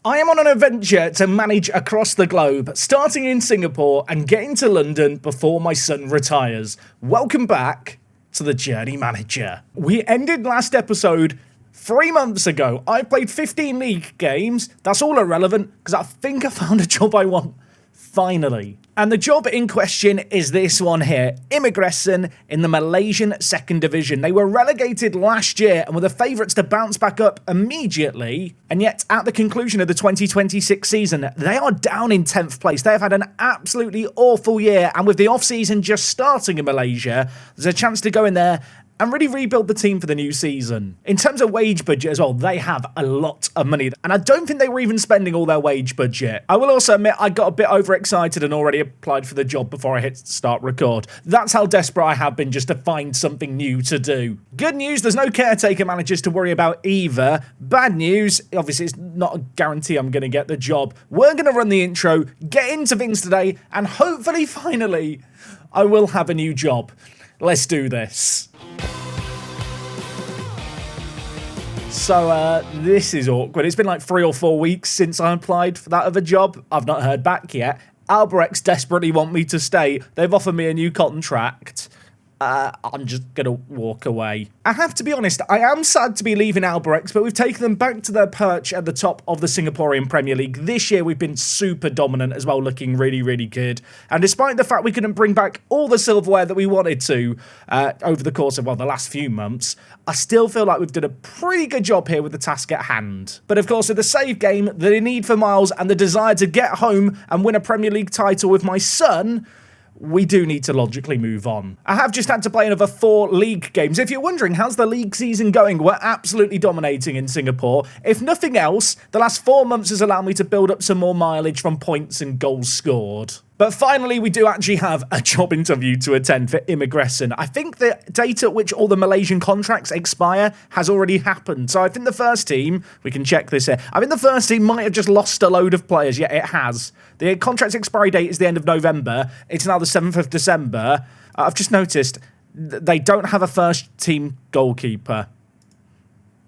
I am on an adventure to manage across the globe, starting in Singapore and getting to London before my son retires. Welcome back to the Journey Manager. We ended last episode 3 months ago. I played 15 league games. That's all irrelevant because I think I found a job I want. Finally. And the job in question is this one here, Imigressen in the Malaysian 2nd Division. They were relegated last year and were the favourites to bounce back up immediately. And yet, at the conclusion of the 2026 season, they are down in 10th place. They have had an absolutely awful year. And with the off-season just starting in Malaysia, there's a chance to go in there and really rebuild the team for the new season. In terms of wage budget as well, they have a lot of money. And I don't think they were even spending all their wage budget. I will also admit I got a bit overexcited and already applied for the job before I hit start record. That's how desperate I have been just to find something new to do. Good news, there's no caretaker managers to worry about either. Bad news, obviously it's not a guarantee I'm going to get the job. We're going to run the intro, get into things today, and hopefully, finally, I will have a new job. Let's do this. So, this is awkward. It's been like 3 or 4 weeks since I applied for that other job. I've not heard back yet. Albirex desperately want me to stay. They've offered me a new contract. I'm just going to walk away. I have to be honest, I am sad to be leaving Albirex, but we've taken them back to their perch at the top of the Singaporean Premier League. This year, we've been super dominant as well, looking really, really good. And despite the fact we couldn't bring back all the silverware that we wanted to over the course of, well, the last few months, I still feel like we've done a pretty good job here with the task at hand. But of course, with the save game, the need for miles, and the desire to get home and win a Premier League title with my son, we do need to logically move on. I have just had to play another 4 league games. If you're wondering, how's the league season going? We're absolutely dominating in Singapore. If nothing else, the last 4 months has allowed me to build up some more mileage from points and goals scored. But finally, we do actually have a job interview to attend for Imigressen. I think the date at which all the Malaysian contracts expire has already happened. So I think the first team, we can check this here, I think the first team might have just lost a load of players. Yeah, it has. The contract's expiry date is the end of November. It's now the 7th of December. I've just noticed they don't have a first team goalkeeper.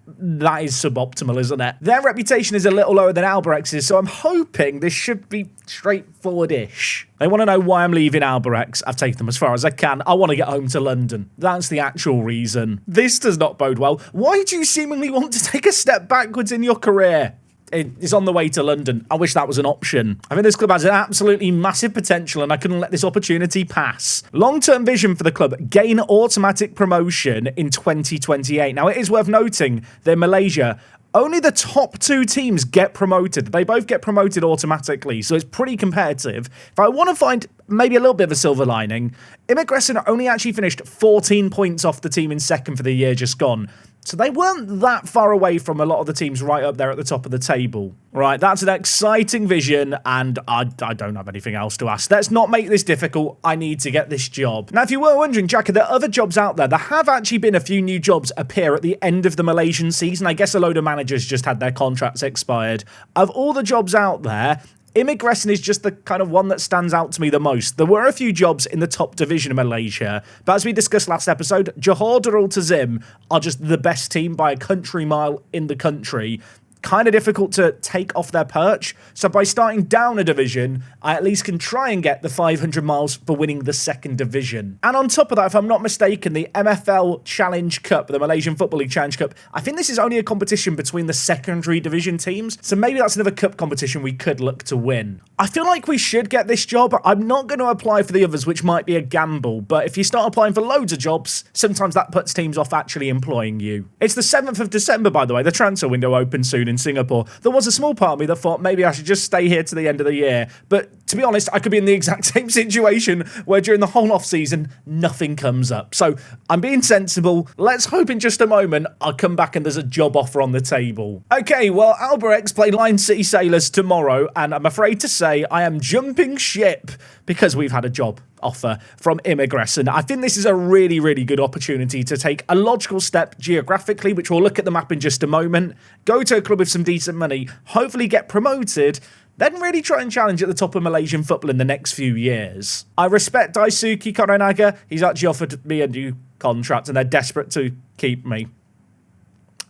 That is suboptimal, isn't it? Their reputation is a little lower than Albarex's, so I'm hoping this should be straightforward-ish. They want to know why I'm leaving Albirex. I've taken them as far as I can. I want to get home to London. That's the actual reason. This does not bode well. Why do you seemingly want to take a step backwards in your career? It is on the way to London. I wish that was an option. I think this club has an absolutely massive potential and I couldn't let this opportunity pass. Long-term vision for the club, gain automatic promotion in 2028. Now, it is worth noting that in Malaysia, only the top 2 teams get promoted. They both get promoted automatically, so it's pretty competitive. If I want to find maybe a little bit of a silver lining, Imigressen only actually finished 14 points off the team in second for the year just gone. So they weren't that far away from a lot of the teams right up there at the top of the table. Right, that's an exciting vision, and I don't have anything else to ask. Let's not make this difficult. I need to get this job. Now, if you were wondering, Jack, are there other jobs out there? There have actually been a few new jobs appear at the end of the Malaysian season. I guess a load of managers just had their contracts expired. Of all the jobs out there, Imigressen is just the kind of one that stands out to me the most. There were a few jobs in the top division of Malaysia, but as we discussed last episode, Johor Darul Tazim are just the best team by a country mile in the country. Kind of difficult to take off their perch. So by starting down a division, I at least can try and get the 500 miles for winning the 2nd division. And on top of that, if I'm not mistaken, the MFL Challenge Cup, the Malaysian Football League Challenge Cup, I think this is only a competition between the secondary division teams. So maybe that's another cup competition we could look to win. I feel like we should get this job. I'm not going to apply for the others, which might be a gamble. But if you start applying for loads of jobs, sometimes that puts teams off actually employing you. It's the 7th of December, by the way. The transfer window opens soon in Singapore. There was a small part of me that thought maybe I should just stay here to the end of the year. But to be honest, I could be in the exact same situation where during the whole off-season, nothing comes up. So I'm being sensible. Let's hope in just a moment I'll come back and there's a job offer on the table. Okay, well, Albirex play Lion City Sailors tomorrow, and I'm afraid to say I am jumping ship because we've had a job offer from Imigressen. I think this is a really, really good opportunity to take a logical step geographically, which we'll look at the map in just a moment, go to a club with some decent money, hopefully get promoted, then really try and challenge at the top of Malaysian football in the next few years. I respect Daisuke Koronaga. He's actually offered me a new contract and they're desperate to keep me.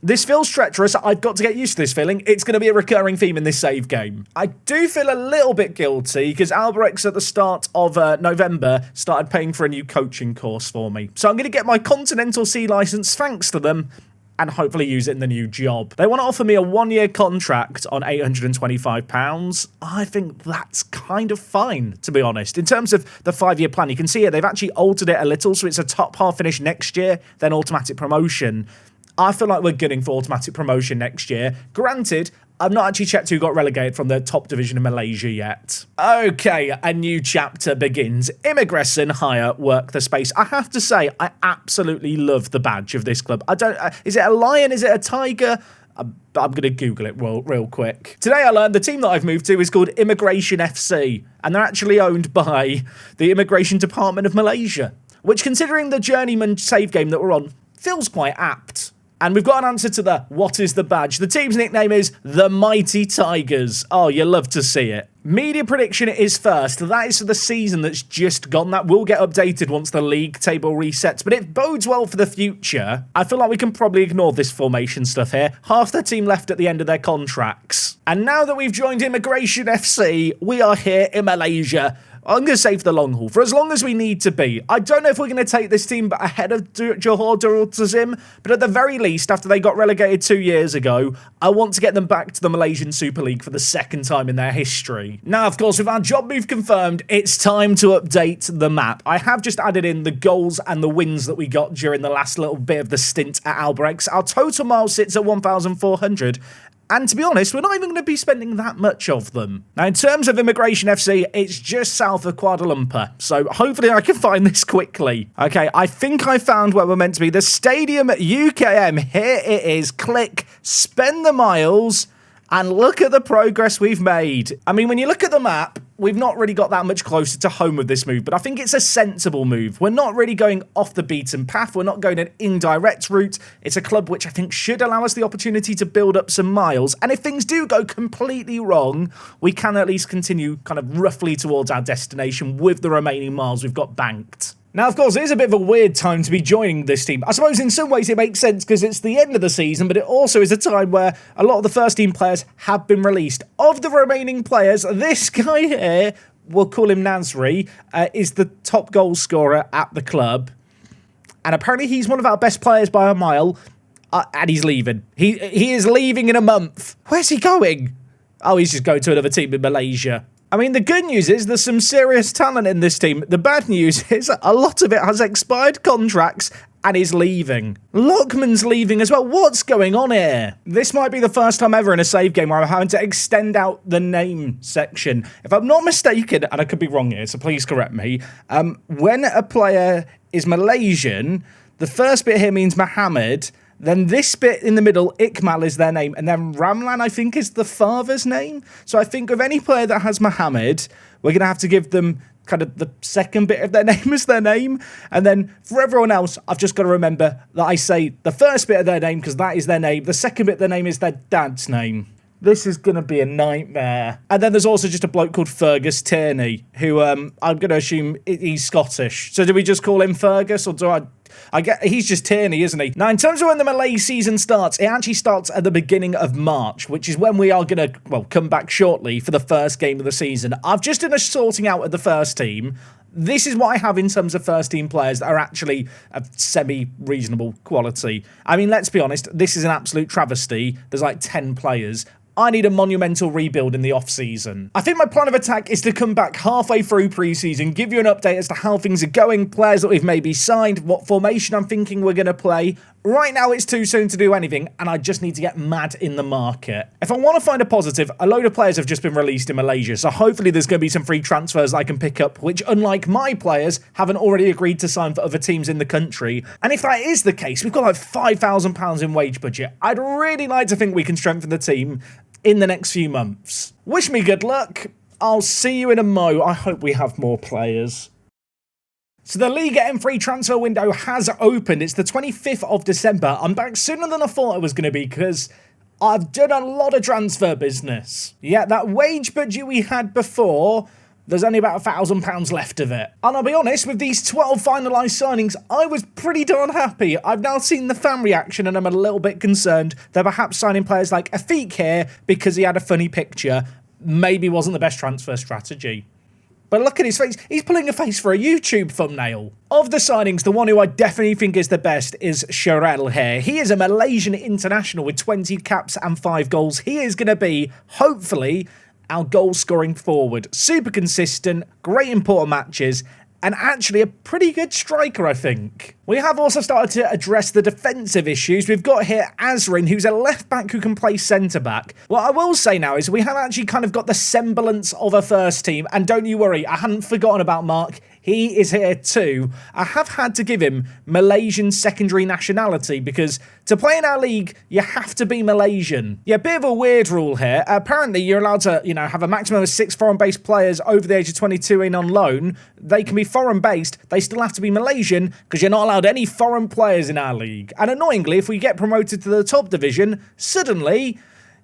This feels treacherous. I've got to get used to this feeling. It's going to be a recurring theme in this save game. I do feel a little bit guilty because Alberex at the start of November started paying for a new coaching course for me. So I'm going to get my Continental C license thanks to them and hopefully use it in the new job. They want to offer me a 1-year contract on £825. I think that's kind of fine, to be honest. In terms of the 5-year plan, you can see here they've actually altered it a little, so it's a top half finish next year, then automatic promotion. I feel like we're gunning for automatic promotion next year. Granted, I've not actually checked who got relegated from the top division in Malaysia yet. Okay, a new chapter begins. Immigration hire work the space. I have to say, I absolutely love the badge of this club. I don't. Is it a lion? Is it a tiger? I'm going to Google it real quick. Today I learned the team that I've moved to is called Immigration FC, and they're actually owned by the Immigration Department of Malaysia, which, considering the Journeyman save game that we're on, feels quite apt. And we've got an answer to the what is the badge. The team's nickname is the Mighty Tigers. Oh, you love to see it. Media prediction is first. That is for the season that's just gone. That will get updated once the league table resets, but it bodes well for the future. I feel like we can probably ignore this formation stuff here. Half the team left at the end of their contracts. And now that we've joined Immigration FC, we are here in Malaysia. I'm going to say for the long haul, for as long as we need to be. I don't know if we're going to take this team ahead of Johor Darul Tazim, but at the very least, after they got relegated 2 years ago, I want to get them back to the Malaysian Super League for the second time in their history. Now, of course, with our job move confirmed, it's time to update the map. I have just added in the goals and the wins that we got during the last little bit of the stint at Alberex. Our total miles sits at 1,400. And to be honest, we're not even going to be spending that much of them. Now, in terms of Immigration FC, it's just south of Kuala Lumpur. So hopefully I can find this quickly. Okay, I think I found where we're meant to be. The Stadium at UKM. Here it is. Click, spend the miles, and look at the progress we've made. I mean, when you look at the map, we've not really got that much closer to home with this move, but I think it's a sensible move. We're not really going off the beaten path. We're not going an indirect route. It's a club which I think should allow us the opportunity to build up some miles. And if things do go completely wrong, we can at least continue kind of roughly towards our destination with the remaining miles we've got banked. Now, of course, it is a bit of a weird time to be joining this team. I suppose in some ways it makes sense because it's the end of the season, but it also is a time where a lot of the first team players have been released. Of the remaining players, this guy here, we'll call him Nasri, is the top goal scorer at the club. And apparently he's one of our best players by a mile, and he's leaving. He is leaving in a month. Where's he going? Oh, he's just going to another team in Malaysia. I mean, the good news is there's some serious talent in this team. The bad news is a lot of it has expired contracts and is leaving. Lockman's leaving as well. What's going on here? This might be the first time ever in a save game where I'm having to extend out the name section. If I'm not mistaken, and I could be wrong here, so please correct me, when a player is Malaysian, the first bit here means Mohammed. Then this bit in the middle, Ikmal is their name. And then Ramlan, I think, is the father's name. So I think of any player that has Mohammed, we're going to have to give them kind of the second bit of their name as their name. And then for everyone else, I've just got to remember that I say the first bit of their name because that is their name. The second bit of their name is their dad's name. This is going to be a nightmare. And then there's also just a bloke called Fergus Tierney, who I'm going to assume he's Scottish. So do we just call him Fergus, or do I get he's just Tierney, isn't he? Now, in terms of when the Malay season starts, it actually starts at the beginning of March, which is when we are going to, well, come back shortly for the first game of the season. I've just done a sorting out of the first team. This is what I have in terms of first team players that are actually of semi-reasonable quality. I mean, let's be honest, this is an absolute travesty. There's like 10 players. I need a monumental rebuild in the off-season. I think my plan of attack is to come back halfway through pre-season, give you an update as to how things are going, players that we've maybe signed, what formation I'm thinking we're going to play. Right now, it's too soon to do anything, and I just need to get mad in the market. If I want to find a positive, a load of players have just been released in Malaysia, so hopefully there's going to be some free transfers I can pick up, which, unlike my players, haven't already agreed to sign for other teams in the country. And if that is the case, we've got like £5,000 in wage budget. I'd really like to think we can strengthen the team in the next few months. Wish me good luck. I'll see you in a mo. I hope we have more players. So the Liga M3 transfer window has opened. It's the 25th of December. I'm back sooner than I thought I was going to be because I've done a lot of transfer business. Yeah, that wage budget we had before, there's only about £1,000 left of it. And I'll be honest, with these 12 finalised signings, I was pretty darn happy. I've now seen the fan reaction and I'm a little bit concerned that perhaps signing players like Afik here because he had a funny picture maybe wasn't the best transfer strategy. But look at his face. He's pulling a face for a YouTube thumbnail. Of the signings, the one who I definitely think is the best is Sherelle here. He is a Malaysian international with 20 caps and 5 goals. He is going to be, hopefully, our goal-scoring forward. Super consistent, great important matches, and actually a pretty good striker, I think. We have also started to address the defensive issues. We've got here Azrin, who's a left-back who can play centre-back. What I will say now is we have actually kind of got the semblance of a first team, and don't you worry, I hadn't forgotten about Mark. He is here too. I have had to give him Malaysian secondary nationality because to play in our league, you have to be Malaysian. Yeah, bit of a weird rule here. Apparently, you're allowed to, have a maximum of 6 foreign-based players over the age of 22 in on loan. They can be foreign-based. They still have to be Malaysian because you're not allowed any foreign players in our league. And annoyingly, if we get promoted to the top division, suddenly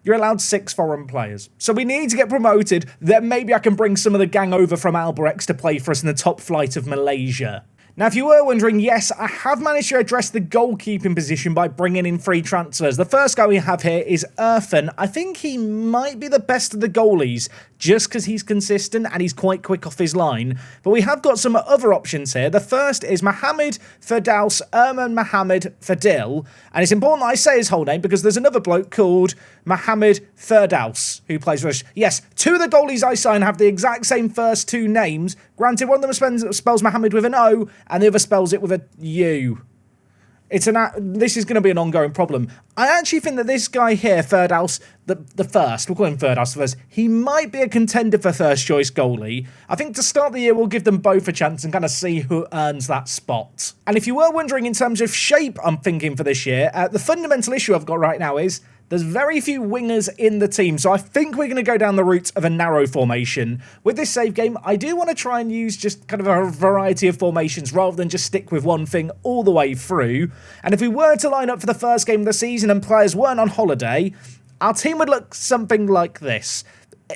you're allowed 6 foreign players. So we need to get promoted, then maybe I can bring some of the gang over from Albirex to play for us in the top flight of Malaysia. Now, if you were wondering, yes, I have managed to address the goalkeeping position by bringing in 3 transfers. The first guy we have here is Irfan. I think he might be the best of the goalies just because he's consistent and he's quite quick off his line. But we have got some other options here. The first is Mohammed Firdaus Erman Mohammed Fadil. And it's important that I say his whole name because there's another bloke called Mohammed Firdaus who plays for us. Yes, 2 of the goalies I sign have the exact same first 2 names. Granted, one of them spells Mohammed with an O and the other spells it with a U. This is going to be an ongoing problem. I actually think that this guy here, Firdaus, the first, we'll call him Firdaus first, he might be a contender for first choice goalie. I think to start the year, we'll give them both a chance and kind of see who earns that spot. And if you were wondering in terms of shape I'm thinking for this year, the fundamental issue I've got right now is there's very few wingers in the team, so I think we're going to go down the route of a narrow formation. With this save game, I do want to try and use just kind of a variety of formations rather than just stick with one thing all the way through. And if we were to line up for the first game of the season and players weren't on holiday, our team would look something like this.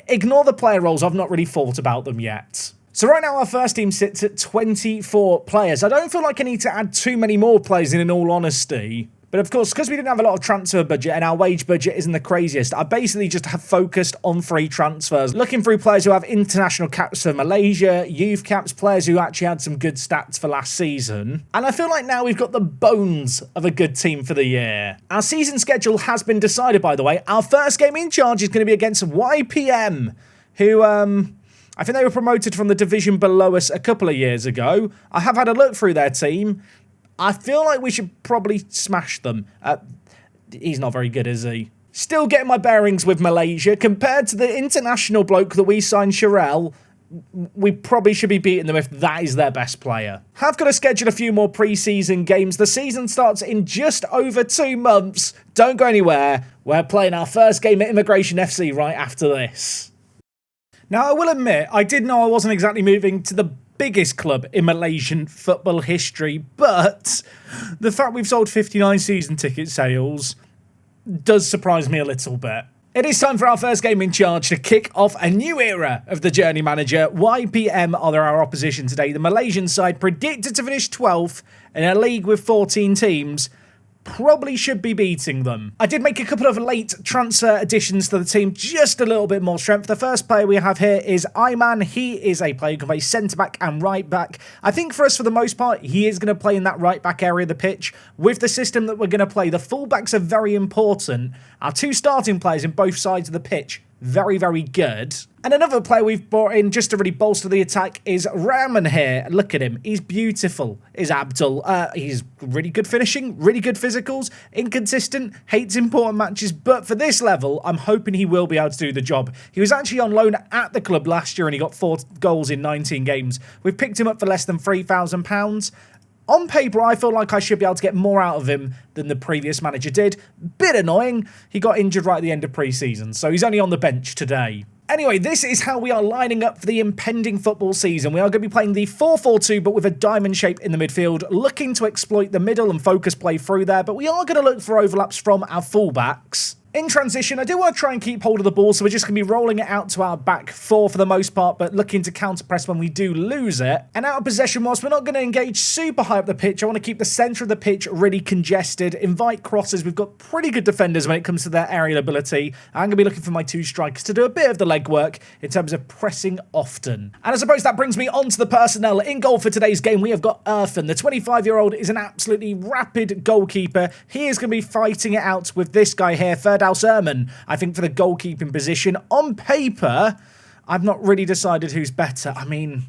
Ignore the player roles, I've not really thought about them yet. So right now our first team sits at 24 players. I don't feel like I need to add too many more players in all honesty. But of course, because we didn't have a lot of transfer budget and our wage budget isn't the craziest, I basically just have focused on 3 transfers. Looking through players who have international caps for Malaysia, youth caps, players who actually had some good stats for last season. And I feel like now we've got the bones of a good team for the year. Our season schedule has been decided, by the way. Our first game in charge is going to be against YPM, who, I think they were promoted from the division below us a couple of years ago. I have had a look through their team. I feel like we should probably smash them. He's not very good, is he? Still getting my bearings with Malaysia. Compared to the international bloke that we signed, Sherelle, we probably should be beating them if that is their best player. Have got to schedule a few more pre-season games. The season starts in just over 2 months. Don't go anywhere. We're playing our first game at Immigration FC right after this. Now, I will admit, I did know I wasn't exactly moving to the biggest club in Malaysian football history, but the fact we've sold 59 season ticket sales does surprise me a little bit. It is time for our first game in charge to kick off a new era of the Journey manager. YPM are our opposition today. The Malaysian side predicted to finish 12th in a league with 14 teams. Probably should be beating them. I did make a couple of late transfer additions to the team, just a little bit more strength. The first player we have here is Ayman. He is a player who can play centre-back and right-back. I think for us, for the most part, he is going to play in that right-back area of the pitch. With the system that we're going to play, the full-backs are very important. Our 2 starting players in both sides of the pitch, very, very good. And another player we've brought in just to really bolster the attack is Rahman here. Look at him. He's beautiful, is Abdul. He's really good finishing, really good physicals, inconsistent, hates important matches. But for this level, I'm hoping he will be able to do the job. He was actually on loan at the club last year and he got 4 goals in 19 games. We've picked him up for less than £3,000. On paper, I feel like I should be able to get more out of him than the previous manager did. Bit annoying. He got injured right at the end of pre-season, so he's only on the bench today. Anyway, this is how we are lining up for the impending football season. We are going to be playing the 4-4-2, but with a diamond shape in the midfield, looking to exploit the middle and focus play through there, but we are going to look for overlaps from our fullbacks. In transition, I do want to try and keep hold of the ball, so we're just going to be rolling it out to our back four for the most part, but looking to counter-press when we do lose it. And out of possession, whilst we're not going to engage super high up the pitch, I want to keep the centre of the pitch really congested, invite crosses. We've got pretty good defenders when it comes to their aerial ability. I'm going to be looking for my two strikers to do a bit of the legwork in terms of pressing often. And I suppose that brings me on to the personnel. In goal for today's game, we have got Earthen. The 25-year-old is an absolutely rapid goalkeeper. He is going to be fighting it out with this guy here, Erman, I think, for the goalkeeping position. On paper, I've not really decided who's better. I mean,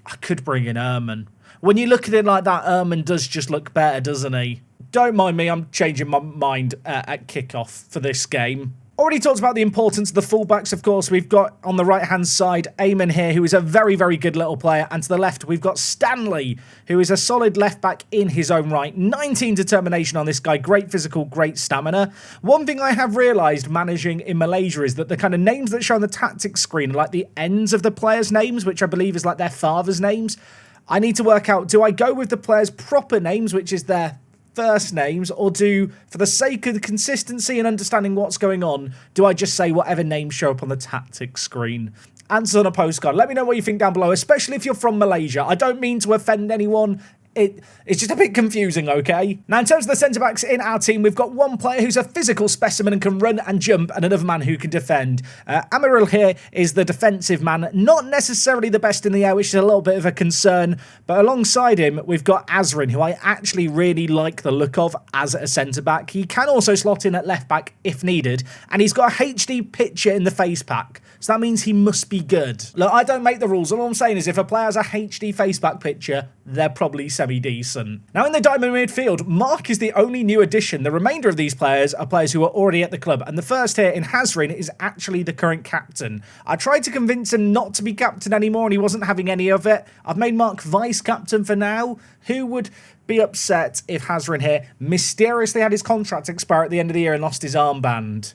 I could bring in Erman. When you look at it like that, Erman does just look better, doesn't he? Don't mind me, I'm changing my mind at kickoff for this game. Already talked about the importance of the fullbacks, of course. We've got on the right-hand side Eamon here, who is a very, very good little player. And to the left, we've got Stanley, who is a solid left-back in his own right. 19 determination on this guy. Great physical, great stamina. One thing I have realised managing in Malaysia is that the kind of names that show on the tactics screen are like the ends of the players' names, which I believe is like their father's names. I need to work out, do I go with the players' proper names, which is their first names, or do, for the sake of the consistency and understanding what's going on, do I just say whatever names show up on the tactics screen? Answer on a postcard. Let me know what you think down below, especially if you're from Malaysia. I don't mean to offend anyone. It's just a bit confusing, okay? Now, in terms of the centre-backs in our team, we've got one player who's a physical specimen and can run and jump, and another man who can defend. Amirul here is the defensive man, not necessarily the best in the air, which is a little bit of a concern, but alongside him, we've got Azrin, who I actually really like the look of as a centre-back. He can also slot in at left-back if needed, and he's got a HD picture in the face pack, so that means he must be good. Look, I don't make the rules. All I'm saying is if a player has a HD face pack picture, they're probably semi-decent. Now, in the diamond midfield, Mark is the only new addition. The remainder of these players are players who are already at the club. And the first here in Hazrin is actually the current captain. I tried to convince him not to be captain anymore, and he wasn't having any of it. I've made Mark vice-captain for now. Who would be upset if Hazrin here mysteriously had his contract expire at the end of the year and lost his armband?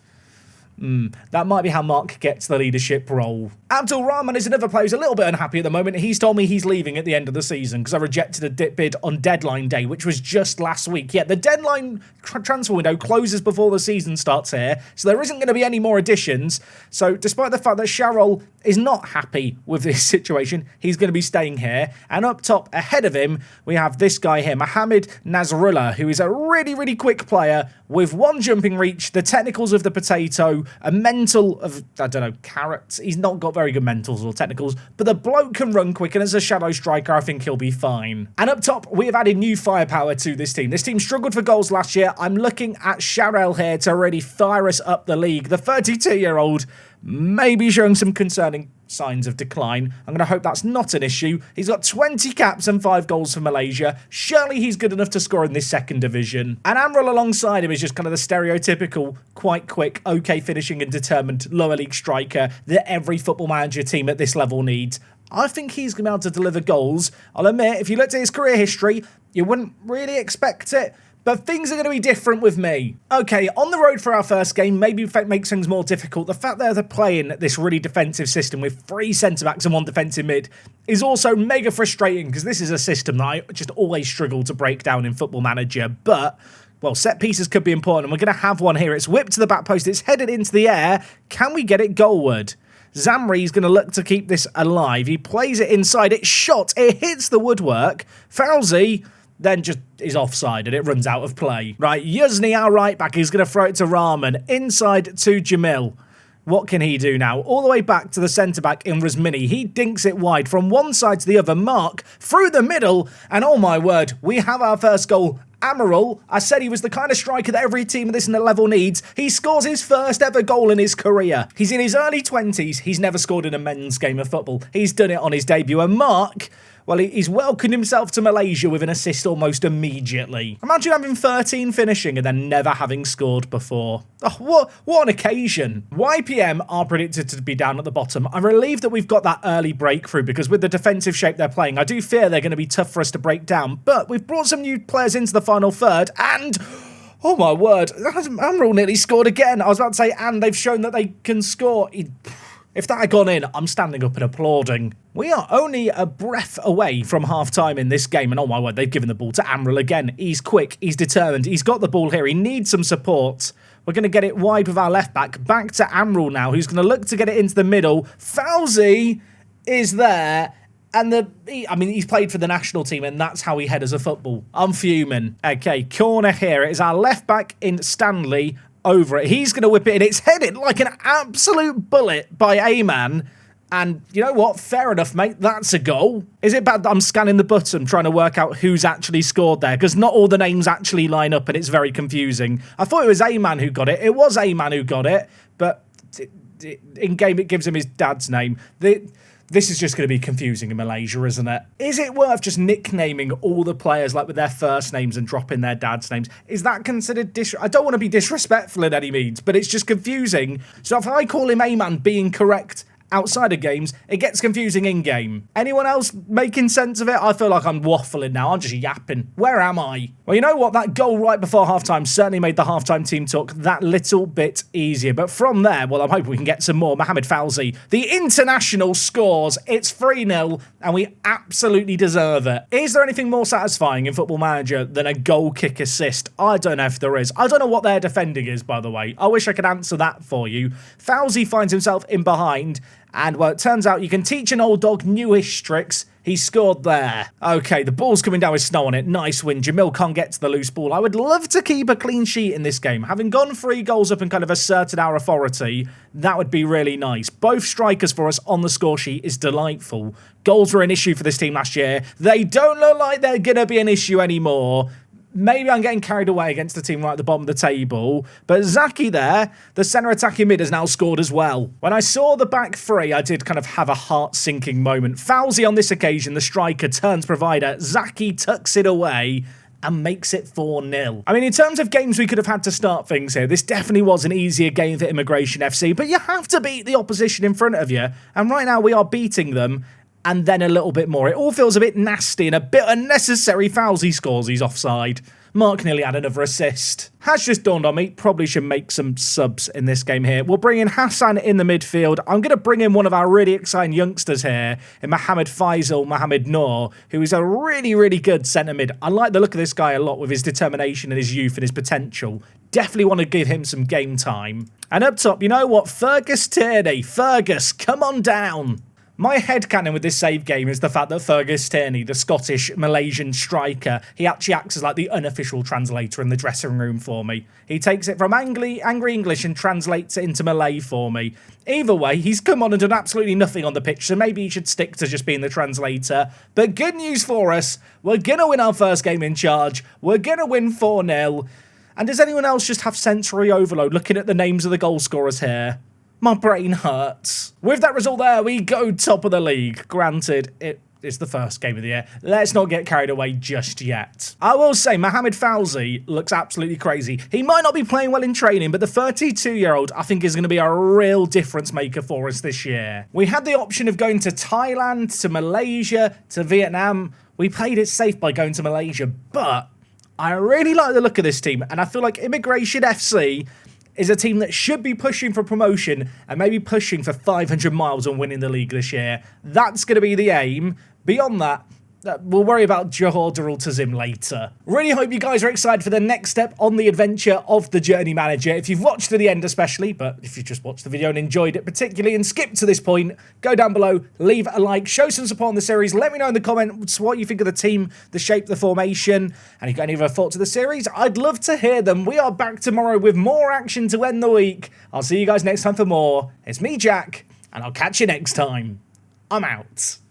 That might be how Mark gets the leadership role. Abdul Rahman is another player who's a little bit unhappy at the moment. He's told me he's leaving at the end of the season because I rejected a dip bid on deadline day, which was just last week. Yeah, the deadline transfer window closes before the season starts here, so there isn't going to be any more additions. So despite the fact that Sharol is not happy with this situation, he's going to be staying here. And up top, ahead of him, we have this guy here, Mohamed Nasrullah, who is a really, really quick player with one jumping reach, the technicals of the potato, a mental of, I don't know, carrots. He's not got very good mentals or technicals, but the bloke can run quick, and as a shadow striker, I think he'll be fine. And up top, we have added new firepower to this team. This team struggled for goals last year. I'm looking at Sharel here to really fire us up the league. The 32-year-old may be showing some concerning signs of decline. I'm going to hope that's not an issue. He's got 20 caps and 5 goals for Malaysia. Surely he's good enough to score in this second division. And Amrul alongside him is just kind of the stereotypical, quite quick, okay finishing and determined lower league striker that every football manager team at this level needs. I think he's going to be able to deliver goals. I'll admit, if you looked at his career history, you wouldn't really expect it. But things are going to be different with me. Okay, on the road for our first game, maybe makes things more difficult. The fact that they're playing this really defensive system with 3 centre-backs and 1 defensive mid is also mega frustrating because this is a system that I just always struggle to break down in Football Manager. But, well, set pieces could be important, and we're going to have one here. It's whipped to the back post. It's headed into the air. Can we get it goalward? Zamri's going to look to keep this alive. He plays it inside. It's shot. It hits the woodwork. Fauzi then just is offside and it runs out of play. Right, Yuzni, our right back, is going to throw it to Rahman. Inside to Jamil. What can he do now? All the way back to the centre-back in Razmini. He dinks it wide from one side to the other. Mark through the middle. And oh my word, we have our first goal. Amirul, I said he was the kind of striker that every team at this level needs. He scores his first ever goal in his career. He's in his early 20s. He's never scored in a men's game of football. He's done it on his debut. And Mark, well, he's welcomed himself to Malaysia with an assist almost immediately. Imagine having 13 finishing and then never having scored before. Oh, what an occasion. YPM are predicted to be down at the bottom. I'm relieved that we've got that early breakthrough because with the defensive shape they're playing, I do fear they're going to be tough for us to break down. But we've brought some new players into the final third and... oh my word, Amrul nearly scored again. I was about to say, and they've shown that they can score. If that had gone in, I'm standing up and applauding. We are only a breath away from half-time in this game, and oh my word, they've given the ball to Amrul again. He's quick, he's determined, he's got the ball here, he needs some support. We're going to get it wide with our left back to Amrul now, who's going to look to get it into the middle. Fauzi is there. And he's played for the national team, and that's how he headers a football. I'm fuming. Okay, corner here. It is our left back in Stanley over it. He's going to whip it in. It's headed like an absolute bullet by A-Man. And you know what? Fair enough, mate. That's a goal. Is it bad that I'm scanning the button trying to work out who's actually scored there? Because not all the names actually line up, and it's very confusing. I thought it was A-Man who got it. It was A-Man who got it, but in-game it gives him his dad's name. This is just going to be confusing in Malaysia, isn't it? Is it worth just nicknaming all the players like with their first names and dropping their dad's names? Is that considered I don't want to be disrespectful in any means, but it's just confusing. So if I call him A-Man being correct outside of games, it gets confusing in-game. Anyone else making sense of it? I feel like I'm waffling now. I'm just yapping. Where am I? Well, you know what? That goal right before halftime certainly made the halftime team talk that little bit easier. But from there, well, I'm hoping we can get some more. Mohamed Fauzi, the international, scores. It's 3-0, and we absolutely deserve it. Is there anything more satisfying in Football Manager than a goal kick assist? I don't know if there is. I don't know what their defending is, by the way. I wish I could answer that for you. Fauzi finds himself in behind, and, well, it turns out you can teach an old dog newish tricks. He scored there. Okay, the ball's coming down with snow on it. Nice win. Jamil can't get to the loose ball. I would love to keep a clean sheet in this game. Having gone 3 goals up and kind of asserted our authority, that would be really nice. Both strikers for us on the score sheet is delightful. Goals were an issue for this team last year. They don't look like they're going to be an issue anymore. Maybe I'm getting carried away against the team right at the bottom of the table. But Zaki there, the centre attacking mid, has now scored as well. When I saw the back three, I did kind of have a heart-sinking moment. Fauzi on this occasion, the striker, turns provider. Zaki tucks it away and makes it 4-0. I mean, in terms of games we could have had to start things here, this definitely was an easier game for Immigration FC, but you have to beat the opposition in front of you. And right now we are beating them, and then a little bit more. It all feels a bit nasty and a bit unnecessary. Fauzi scores, he's offside. Mark nearly had another assist. Has just dawned on me, probably should make some subs in this game here. We'll bring in Hassan in the midfield. I'm going to bring in one of our really exciting youngsters here, in Mohamed Faisal Mohamed Noor, who is a really, really good centre mid. I like the look of this guy a lot with his determination and his youth and his potential. Definitely want to give him some game time. And up top, you know what? Fergus Tierney. Fergus, come on down. My headcanon with this save game is the fact that Fergus Tierney, the Scottish Malaysian striker, he actually acts as like the unofficial translator in the dressing room for me. He takes it from angry English and translates it into Malay for me. Either way, he's come on and done absolutely nothing on the pitch, so maybe he should stick to just being the translator. But good news for us, we're going to win our first game in charge. We're going to win 4-0. And does anyone else just have sensory overload looking at the names of the goal scorers here? My brain hurts. With that result there, we go top of the league. Granted, it is the first game of the year. Let's not get carried away just yet. I will say, Mohamed Fauzi looks absolutely crazy. He might not be playing well in training, but the 32-year-old, I think, is going to be a real difference maker for us this year. We had the option of going to Thailand, to Malaysia, to Vietnam. We played it safe by going to Malaysia, but I really like the look of this team, and I feel like Immigration FC is a team that should be pushing for promotion and maybe pushing for 500 miles on winning the league this year. That's going to be the aim. Beyond that, we'll worry about Johor Darul Tazim later. Really hope you guys are excited for the next step on the adventure of the Journey Manager. If you've watched to the end especially, but if you just watched the video and enjoyed it particularly and skipped to this point, go down below, leave a like, show some support on the series, let me know in the comments what you think of the team, the shape, the formation, and if you've got any other thoughts of the series, I'd love to hear them. We are back tomorrow with more action to end the week. I'll see you guys next time for more. It's me, Jack, and I'll catch you next time. I'm out.